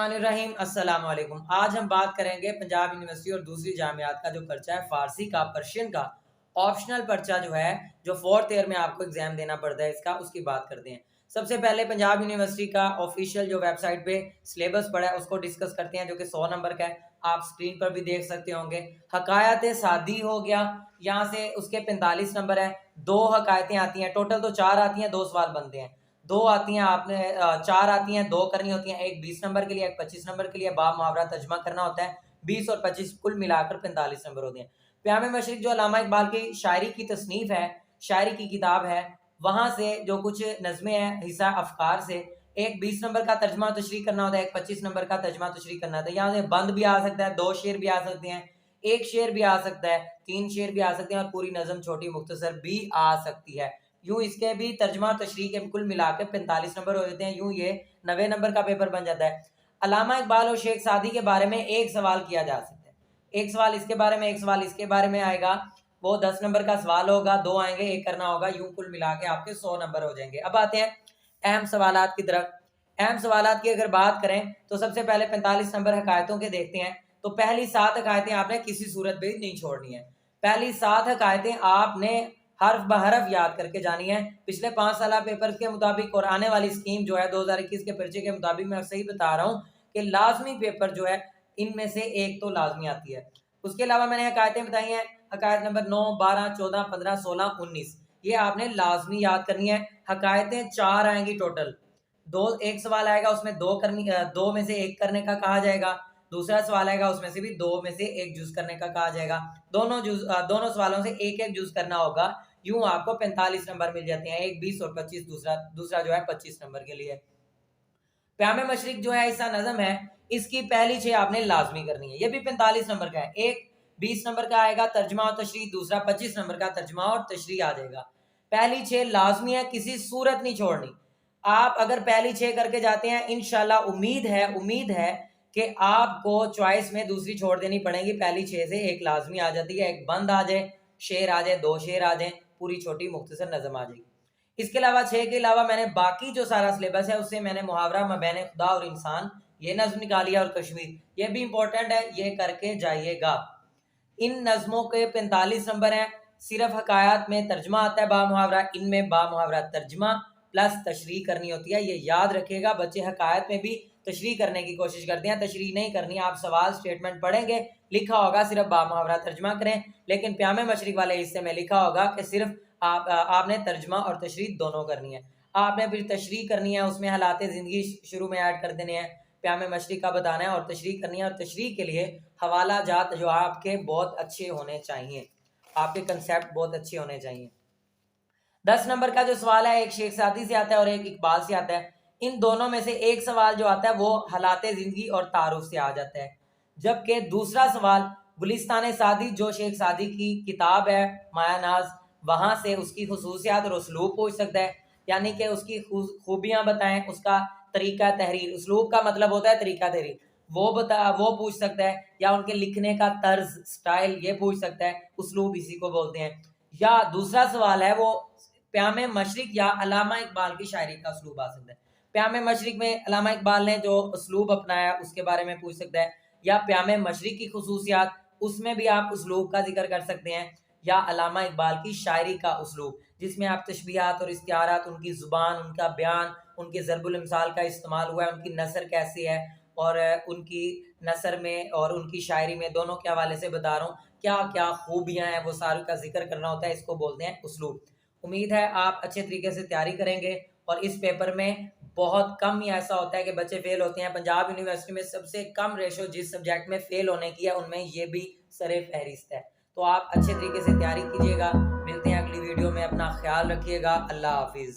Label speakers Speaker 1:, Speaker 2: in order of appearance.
Speaker 1: बिस्मिल्लाहिर्रहमानिर्रहीम। अस्सलाम वालेकुम। आज हम बात करेंगे पंजाब यूनिवर्सिटी और दूसरी जामियात का जो पर्चा है फारसी का, पर्शियन का ऑप्शनल पर्चा जो है, जो फोर्थ ईयर में आपको एग्जाम देना पड़ता है, इसका उसकी बात करते हैं। सबसे पहले पंजाब यूनिवर्सिटी का ऑफिशियल जो वेबसाइट पे सिलेबस पड़ा है उसको डिस्कस करते हैं, जो कि 100 नंबर का है। आप स्क्रीन पर भी देख सकते होंगे। हकायत सादी हो गया, यहाँ से उसके 45 नंबर है। 2 हकायतें आती हैं, टोटल तो 4 आती हैं, 2 सवाल बनते हैं। 2 आती हैं, आपने 4 आती हैं, 2 करनी होती हैं। एक 20 नंबर के लिए, एक 25 नंबर के लिए। बा मुहावरा तर्जमा करना होता है। 20 और 25 कुल मिलाकर 45 नंबर होते हैं। प्यामे मशरिक जो अल्लामा इकबाल की शायरी की तसनीफ है, शायरी की किताब है, वहां से जो कुछ नज़में हैं हिस्सा अफकार से, एक 20 नंबर का तर्जमा तशरीह करना होता है, एक 25 नंबर का तर्जमा तशरीह करना होता है। यहाँ से बंद भी आ सकता है, 2 शेर भी आ सकते हैं, 1 शेर भी आ सकता है, 3 शेर भी आ सकते हैं, और पूरी नज़म छोटी मुख्तसर भी आ सकती है। यूं इसके भी तर्जमा तशरीह के कुल मिलाकर 45 नंबर हो जाते हैं। यूं ये 90 नंबर का पेपर बन जाता है। अल्लामा इकबाल और शेख सादी के बारे में एक सवाल किया जा सकता है, एक सवाल इसके बारे में, एक सवाल इसके बारे में आएगा। वो 10 नंबर का सवाल होगा, 2 आएंगे, 1 करना होगा। यूं कुल मिला के आपके 100 नंबर हो जाएंगे। अब आते हैं अहम सवालात की तरफ। अहम सवालात की अगर बात करें तो सबसे पहले 45 नंबर हकायतों के देखते हैं। तो पहली 7 हकायतें आपने किसी सूरत में नहीं छोड़नी है। पहली 7 हकायतें आपने हर्फ ब हर्फ याद करके जानी है। पिछले 5 साल पेपर के मुताबिक और आने वाली स्कीम जो है 2021 के पर्चे के मुताबिक, मैं सही बता रहा हूँ कि लाजमी पेपर जो है इनमें से एक तो लाजमी आती है। उसके अलावा मैंने हकायतें बताई हैं, हकायत नंबर 9, 12, 14, 15, 16, 19, ये आपने लाजमी याद करनी है। हकायतें 4 आएंगी टोटल। 2, एक सवाल आएगा उसमें 2 करनी, 2 में से 1 करने का कहा जाएगा। दूसरा सवाल आएगा उसमें से भी 2 में से 1 जुज करने का कहा जाएगा। दोनों सवालों से एक एक जुज करना होगा। यूं आपको 45 नंबर मिल जाते हैं, एक 20 और 25, दूसरा जो है 25 नंबर के लिए। प्यामे मशरिक जो है ऐसा नज़म है, इसकी पहली 6 आपने लाजमी करनी है। ये भी 45 नंबर का है। एक 20 नंबर का आएगा तर्जमा और तशरीह, दूसरा 25 नंबर का तर्जमा और तशरीह आ जाएगा। पहली 6 लाजमी है, किसी सूरत नहीं छोड़नी। आप अगर पहली 6 करके जाते हैं, इंशाल्लाह उम्मीद है कि आपको चॉइस में दूसरी छोड़ देनी पड़ेगी। पहली 6 से एक लाजमी आ जाती है, एक बंद आ जाए, शेर आ जाए, 2 शेर आ जाए, पूरी छोटी मुख्तसर नज़म आ जाएगी। इसके अलावा 6 के अलावा मैंने बाकी जो सारा सिलेबस है उससे मैंने मुहावरा मबैन खुदा और इंसान ये नज्म निकाली है, और कश्मीर ये भी इंपॉर्टेंट है, ये करके जाइएगा। इन नज्मों के 45 नंबर हैं। सिर्फ हकायत में तर्जमा आता है बा मुहावरा, इनमें बा मुहावरा तर्जमा प्लस तशरीह करनी होती है। ये याद रखिएगा। बच्चे हकायत में भी तशरीह करने की कोशिश करते हैं, तशरीह नहीं करनी। आप सवाल स्टेटमेंट पढ़ेंगे, लिखा होगा सिर्फ बा मुहावरा तर्जमा करें, लेकिन प्यामे मशरिक वाले हिस्से में लिखा होगा कि सिर्फ आपने तर्जमा और तशरीह दोनों करनी है। आपने फिर तशरीह करनी है, उसमें हालात ज़िंदगी शुरू में ऐड कर देने हैं, प्यामे मशरिक का बताना है, और तशरीह करनी है। और तशरीह के लिए हवाला जात जो आपके बहुत अच्छे होने चाहिए, आपके कंसेप्ट बहुत अच्छे होने चाहिए। 10 नंबर का जो सवाल है, एक शेख सादी से आता है और एक इकबाल से आता है। इन दोनों में से एक सवाल जो आता है वो हालात ज़िंदगी और तारुफ से आ जाता है, जबकि दूसरा सवाल गुलिस्तान सादी जो शेख सादी की किताब है मायानाज, वहां से उसकी खुसूसियात और उसलूब पूछ सकता है, यानी कि उसकी खूबियां बताएं, उसका तरीका तहरीर, उसलूब का मतलब होता है तरीका तहरीर, वो पूछ सकता है, या उनके लिखने का तर्ज स्टाइल ये पूछ सकता है, उसलूब इसी को बोलते हैं। या दूसरा सवाल है वो प्यामे मशरिक या अल्लामा इकबाल की शायरी का उसलूब आ सकता है। प्यामे मशरिक में अल्लामा इकबाल ने जो उसलूब अपनाया उसके बारे में पूछ सकता है, या प्यामे मशरिक की खुसूसियात, उसमें भी आप उसलूब का जिक्र कर सकते हैं, या अल्लामा इकबाल की शायरी का उसलूब जिसमें आप तशबीहात और इस्तिआरात, उनकी ज़ुबान, उनका बयान, उनके ज़रबुल इम्साल का इस्तेमाल हुआ है, उनकी नसर कैसी है, और उनकी नसर में और उनकी शायरी में दोनों के हवाले से बता रहा हूँ क्या क्या खूबियाँ हैं, वो सारी का जिक्र करना होता है, इसको बोलते हैं उसलूब। उम्मीद है आप अच्छे तरीके से तैयारी करेंगे। और इस पेपर में बहुत कम ही ऐसा होता है कि बच्चे फेल होते हैं। पंजाब यूनिवर्सिटी में सबसे कम रेशो जिस सब्जेक्ट में फेल होने की है उनमें ये भी सरे फहरिस्त है। तो आप अच्छे तरीके से तैयारी कीजिएगा। मिलते हैं अगली वीडियो में, अपना ख्याल रखिएगा। अल्लाह हाफिज़।